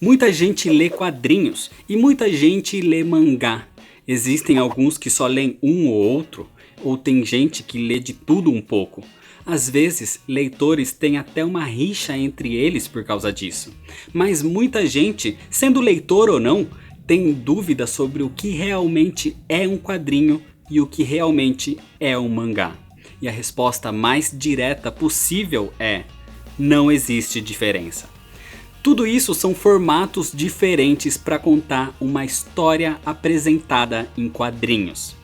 Muita gente lê quadrinhos e muita gente lê mangá. Existem alguns que só leem um ou outro, ou tem gente que lê de tudo um pouco. Às vezes, leitores têm até uma rixa entre eles por causa disso. Mas muita gente, sendo leitor ou não, tem dúvida sobre o que realmente é um quadrinho e o que realmente é um mangá. E a resposta mais direta possível é: não existe diferença. Tudo isso são formatos diferentes para contar uma história apresentada em quadrinhos.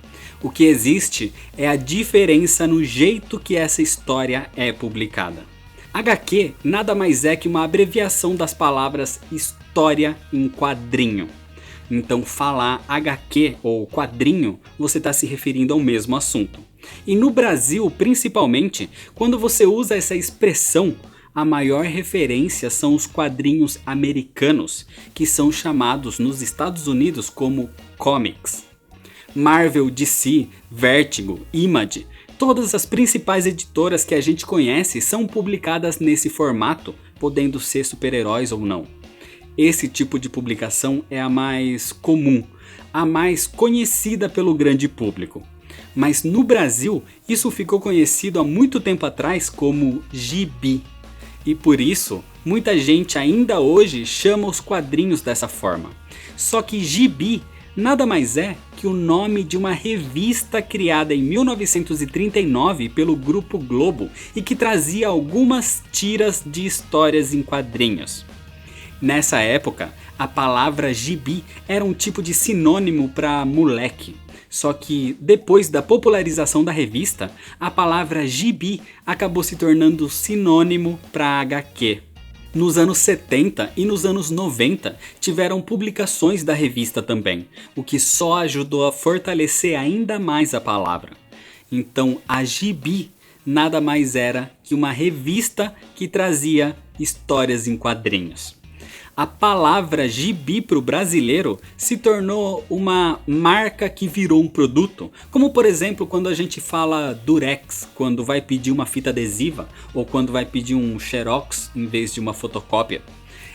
O que existe é a diferença no jeito que essa história é publicada. HQ nada mais é que uma abreviação das palavras história em quadrinho. Então falar HQ ou quadrinho, você está se referindo ao mesmo assunto. E no Brasil, principalmente, quando você usa essa expressão, a maior referência são os quadrinhos americanos, que são chamados nos Estados Unidos como comics. Marvel, DC, Vertigo, Image, todas as principais editoras que a gente conhece são publicadas nesse formato, podendo ser super-heróis ou não. Esse tipo de publicação é a mais comum, a mais conhecida pelo grande público. Mas no Brasil, isso ficou conhecido há muito tempo atrás como gibi. E por isso, muita gente ainda hoje chama os quadrinhos dessa forma. Só que gibi nada mais é que o nome de uma revista criada em 1939 pelo Grupo Globo e que trazia algumas tiras de histórias em quadrinhos. Nessa época, a palavra gibi era um tipo de sinônimo para moleque. Só que depois da popularização da revista, a palavra gibi acabou se tornando sinônimo para HQ. Nos anos 70 e nos anos 90 tiveram publicações da revista também, o que só ajudou a fortalecer ainda mais a palavra. Então a gibi nada mais era que uma revista que trazia histórias em quadrinhos. A palavra gibi para o brasileiro se tornou uma marca que virou um produto, como por exemplo quando a gente fala Durex, quando vai pedir uma fita adesiva ou quando vai pedir um xerox em vez de uma fotocópia.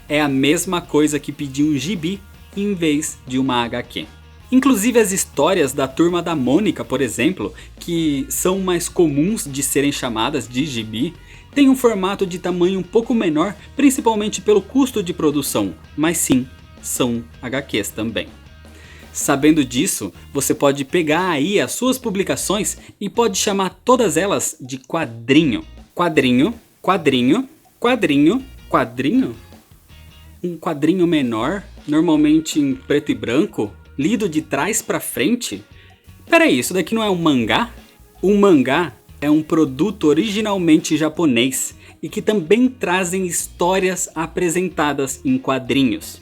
É a mesma coisa que pedir um gibi em vez de uma HQ. Inclusive as histórias da Turma da Mônica, por exemplo, que são mais comuns de serem chamadas de gibi, tem um formato de tamanho um pouco menor, principalmente pelo custo de produção, mas sim, são HQs também. Sabendo disso, você pode pegar aí as suas publicações e pode chamar todas elas de quadrinho. Quadrinho, quadrinho, quadrinho, quadrinho? Um quadrinho menor, normalmente em preto e branco, lido de trás para frente? Peraí, isso daqui não é um mangá? Um mangá é um produto originalmente japonês e que também trazem histórias apresentadas em quadrinhos.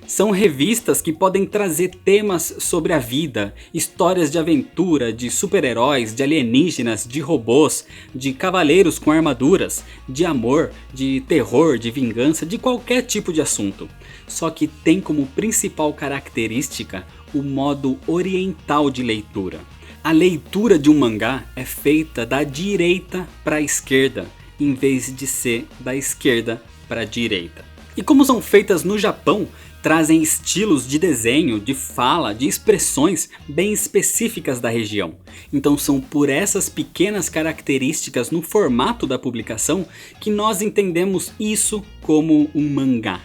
São revistas que podem trazer temas sobre a vida, histórias de aventura, de super-heróis, de alienígenas, de robôs, de cavaleiros com armaduras, de amor, de terror, de vingança, de qualquer tipo de assunto. Só que tem como principal característica o modo oriental de leitura. A leitura de um mangá é feita da direita para a esquerda, em vez de ser da esquerda para a direita. E como são feitas no Japão, trazem estilos de desenho, de fala, de expressões bem específicas da região. Então são por essas pequenas características no formato da publicação que nós entendemos isso como um mangá.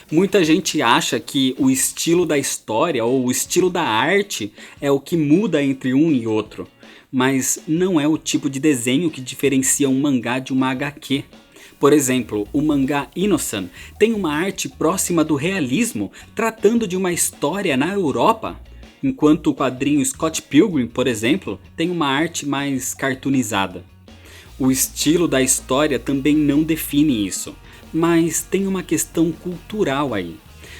Muita gente acha que o estilo da história ou o estilo da arte é o que muda entre um e outro, mas não é o tipo de desenho que diferencia um mangá de uma HQ. Por exemplo, o mangá Ino-San tem uma arte próxima do realismo, tratando de uma história na Europa, enquanto o quadrinho Scott Pilgrim, por exemplo, tem uma arte mais cartoonizada. O estilo da história também não define isso. Mas tem uma questão cultural aí.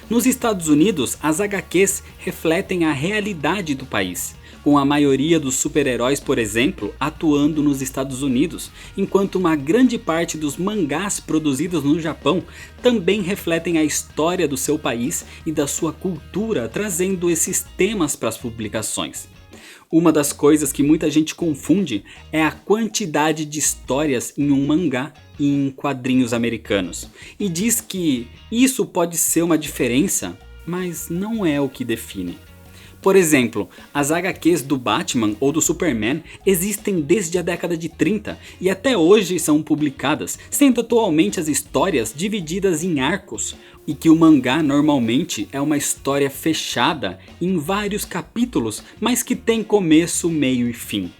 Nos Estados Unidos, as HQs refletem a realidade do país, com a maioria dos super-heróis, por exemplo, atuando nos Estados Unidos, enquanto uma grande parte dos mangás produzidos no Japão também refletem a história do seu país e da sua cultura, trazendo esses temas para as publicações. Uma das coisas que muita gente confunde é a quantidade de histórias em um mangá e em quadrinhos americanos. E diz que isso pode ser uma diferença, mas não é o que define. Por exemplo, as HQs do Batman ou do Superman existem desde a década de 30 e até hoje são publicadas, sendo atualmente as histórias divididas em arcos, e que o mangá normalmente é uma história fechada em vários capítulos, mas que tem começo, meio e fim.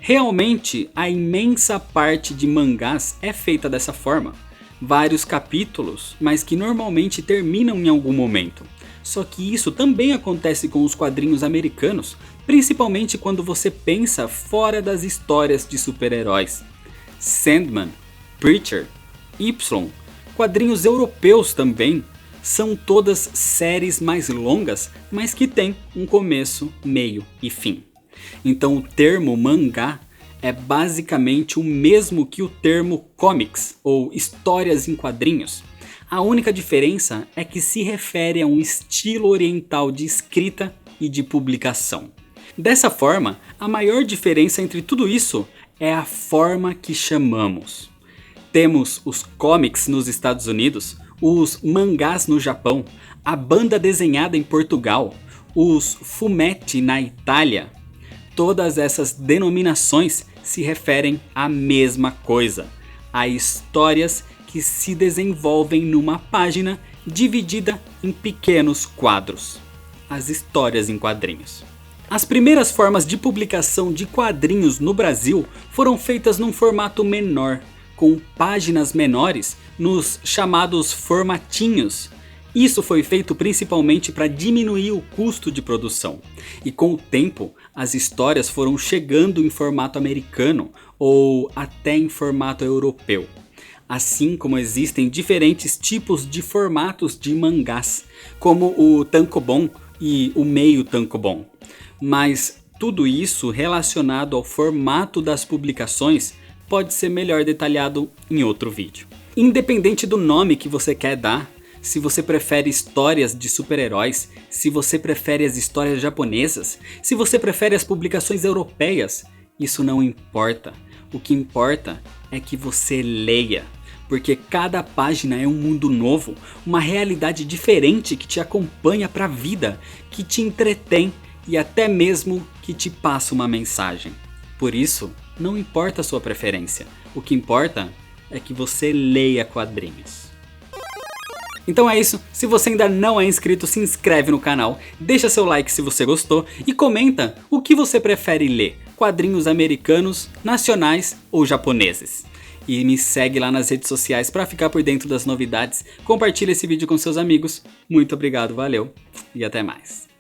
Realmente, a imensa parte de mangás é feita dessa forma. Vários capítulos, mas que normalmente terminam em algum momento. Só que isso também acontece com os quadrinhos americanos, principalmente quando você pensa fora das histórias de super-heróis. Sandman, Preacher, Y, quadrinhos europeus também, são todas séries mais longas, mas que têm um começo, meio e fim. Então o termo mangá é basicamente o mesmo que o termo comics ou histórias em quadrinhos. A única diferença é que se refere a um estilo oriental de escrita e de publicação. Dessa forma, a maior diferença entre tudo isso é a forma que chamamos. Temos os comics nos Estados Unidos, os mangás no Japão, a banda desenhada em Portugal, os fumetti na Itália. Todas essas denominações se referem à mesma coisa, a histórias que se desenvolvem numa página dividida em pequenos quadros. As histórias em quadrinhos. As primeiras formas de publicação de quadrinhos no Brasil foram feitas num formato menor, com páginas menores nos chamados formatinhos. Isso foi feito principalmente para diminuir o custo de produção. E com o tempo, as histórias foram chegando em formato americano ou até em formato europeu. Assim como existem diferentes tipos de formatos de mangás, como o tankobon e o meio tankobon. Mas tudo isso relacionado ao formato das publicações pode ser melhor detalhado em outro vídeo. Independente do nome que você quer dar, se você prefere histórias de super-heróis, se você prefere as histórias japonesas, se você prefere as publicações europeias, isso não importa. O que importa é que você leia. Porque cada página é um mundo novo, uma realidade diferente que te acompanha para a vida, que te entretém e até mesmo que te passa uma mensagem. Por isso, não importa a sua preferência, o que importa é que você leia quadrinhos. Então é isso, se você ainda não é inscrito, se inscreve no canal, deixa seu like se você gostou e comenta o que você prefere ler, quadrinhos americanos, nacionais ou japoneses. E me segue lá nas redes sociais para ficar por dentro das novidades. Compartilha esse vídeo com seus amigos. Muito obrigado, valeu e até mais.